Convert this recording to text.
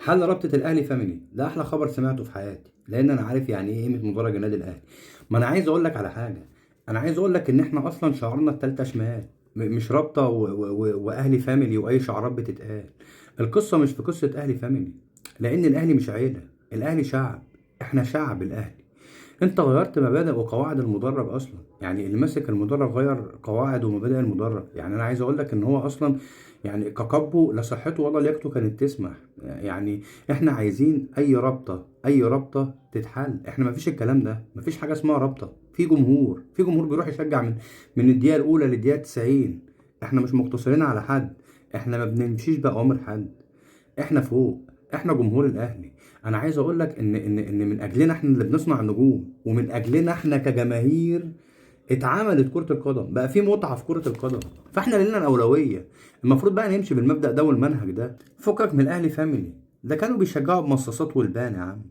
حل رابطة الأهلي فاميلي ده أحلى خبر سمعته في حياتي، لأن أنا عارف يعني إيه قيمة مدرج النادي الأهلي. ما أنا عايز أقول لك على حاجة، أنا عايز أقول لك إن إحنا أصلا شعارنا التالتة شمال، مش رابطة وأهلي فاميلي وأي شعارات بتتقال. القصة مش في قصة أهلي فاميلي، لأن الأهلي مش عيلة، الأهلي شعب. إحنا شعب الأهلي. انت غيرت مبادئ وقواعد المدرج اصلا، يعني اللي ماسك المدرج غير قواعد ومبادئ المدرج. يعني انا عايز اقول لك ان هو اصلا يعني كقبه لا صحته ولا لياقته كانت تسمح. يعني احنا عايزين اي رابطه تتحل. احنا مفيش الكلام ده، مفيش حاجه اسمها رابطه. في جمهور بيروح يشجع من الدقيقه الاولى للدقيقه 90. احنا مش مقتصرين على حد، احنا ما بنمشيش باوامر حد. احنا فوق، احنا جمهور الاهلي. انا عايز اقول لك ان من اجلنا احنا اللي بنصنع النجوم، ومن اجلنا احنا كجماهير اتعملت كرة القدم، بقى في متعة في كرة القدم. فاحنا لنا الاولوية. المفروض بقى نمشي بالمبدأ ده والمنهج ده. فكك من الاهلي فاميلي، ده كانوا بيشجعوا بمصاصات والبان يا عم.